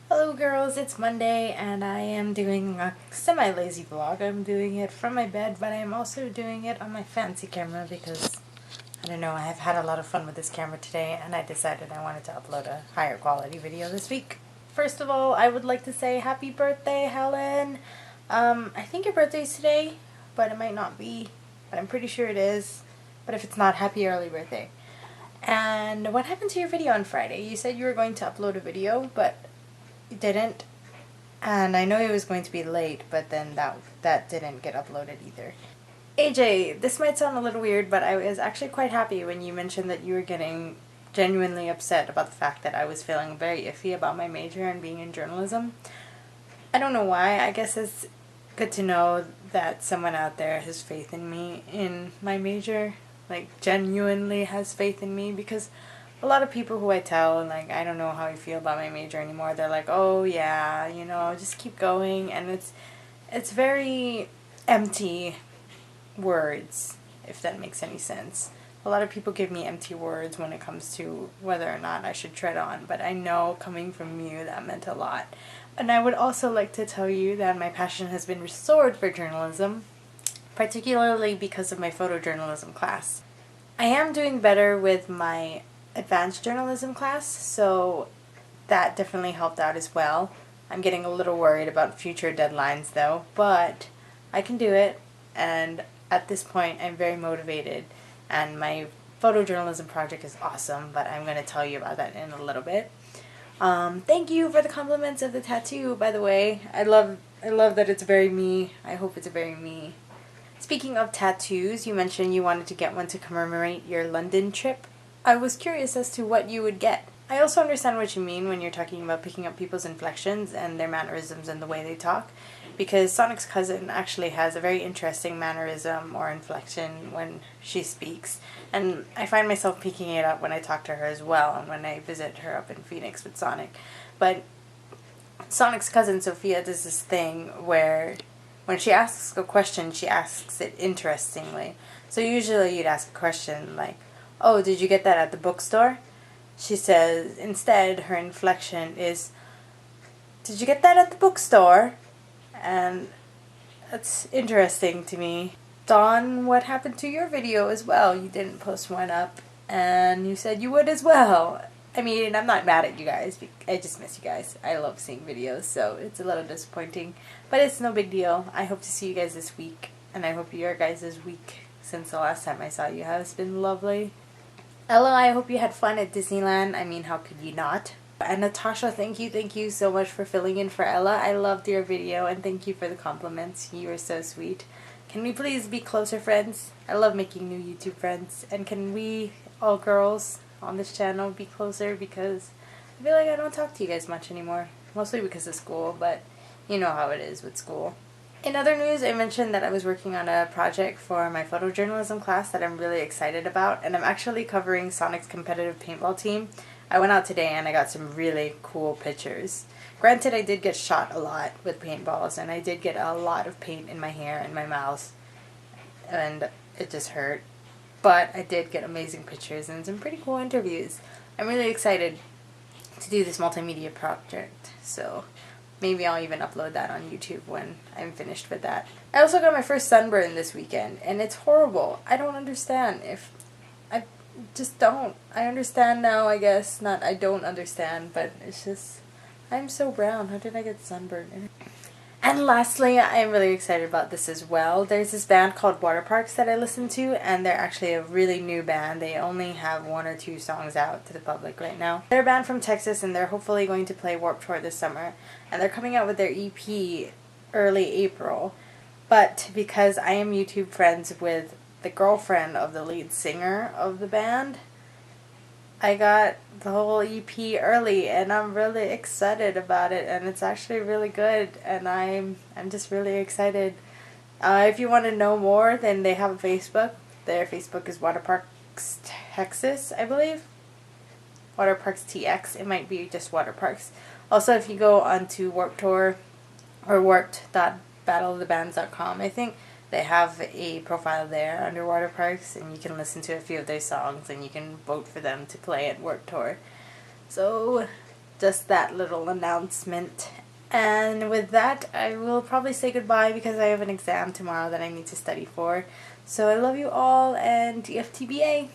Hello girls, it's Monday and I am doing a semi-lazy vlog. I'm doing it from my bed, but I am also doing it on my fancy camera because, I don't know, I have had a lot of fun with this camera today and I decided I wanted to upload a higher quality video this week. First of all, I would like to say happy birthday, Helen. I think your birthday's today, but it might not be, but I'm pretty sure it is. But if it's not, happy early birthday. And what happened to your video on Friday? You said you were going to upload a video, but you didn't. And I know it was going to be late, but then that didn't get uploaded either. AJ, this might sound a little weird, but I was actually quite happy when you mentioned that you were getting genuinely upset about the fact that I was feeling very iffy about my major and being in journalism. I don't know why. I guess it's good to know that someone out there has faith in me in my major, like genuinely has faith in me, because a lot of people who I tell, like, I don't know how I feel about my major anymore, they're like, oh yeah, you know, just keep going, and it's very empty words, if that makes any sense. A lot of people give me empty words when it comes to whether or not I should tread on, but I know coming from you that meant a lot. And I would also like to tell you that my passion has been restored for journalism, particularly because of my photojournalism class. I am doing better with my advanced journalism class, so that definitely helped out as well. I'm getting a little worried about future deadlines though, but I can do it, and at this point I'm very motivated, and my photojournalism project is awesome, but I'm going to tell you about that in a little bit. Thank you for the compliments of the tattoo, by the way. I love that it's very me. I hope it's very me. Speaking of tattoos, you mentioned you wanted to get one to commemorate your London trip. I was curious as to what you would get. I also understand what you mean when you're talking about picking up people's inflections and their mannerisms and the way they talk, because Sonic's cousin actually has a very interesting mannerism or inflection when she speaks, and I find myself picking it up when I talk to her as well and when I visit her up in Phoenix with Sonic. But Sonic's cousin Sophia does this thing where when she asks a question, she asks it interestingly. So usually you'd ask a question like, oh, did you get that at the bookstore? She says, instead, her inflection is, did you get that at the bookstore? And that's interesting to me. Dawn, what happened to your video as well? You didn't post one up, and you said you would as well. I mean, I'm not mad at you guys. I just miss you guys. I love seeing videos, so it's a little disappointing. But it's no big deal. I hope to see you guys this week, and I hope your guys' week since the last time I saw you has been lovely. Ella, I hope you had fun at Disneyland. I mean, how could you not? And Natasha, thank you so much for filling in for Ella. I loved your video, and thank you for the compliments. You were so sweet. Can we please be closer friends? I love making new YouTube friends. And can we, all girls on this channel, be closer? Because I feel like I don't talk to you guys much anymore. Mostly because of school, but you know how it is with school. In other news, I mentioned that I was working on a project for my photojournalism class that I'm really excited about, and I'm actually covering Sonic's competitive paintball team. I went out today and I got some really cool pictures. Granted, I did get shot a lot with paintballs, and I did get a lot of paint in my hair and my mouth, and it just hurt. But I did get amazing pictures and some pretty cool interviews. I'm really excited to do this multimedia project, so maybe I'll even upload that on YouTube when I'm finished with that. I also got my first sunburn this weekend, and it's horrible. I don't understand. I just don't. I understand now, I guess. Not I don't understand, but it's just, I'm so brown. How did I get sunburned? And lastly, I am really excited about this as well. There's this band called Waterparks that I listen to, and they're actually a really new band. They only have 1 or 2 songs out to the public right now. They're a band from Texas, and they're hopefully going to play Warped Tour this summer. And they're coming out with their EP early April. But because I am YouTube friends with the girlfriend of the lead singer of the band, I got the whole EP early, and I'm really excited about it, and it's actually really good, and I'm just really excited. If you want to know more, then they have a Facebook. Their Facebook is Waterparks Texas, I believe. Waterparks TX. It might be just Waterparks. Also, if you go onto Warped Tour or warped.battleofthebands.com, I think they have a profile there under Waterparks, and you can listen to a few of their songs, and you can vote for them to play at Warped Tour. So, just that little announcement. And with that, I will probably say goodbye because I have an exam tomorrow that I need to study for. So I love you all, and TFTBA.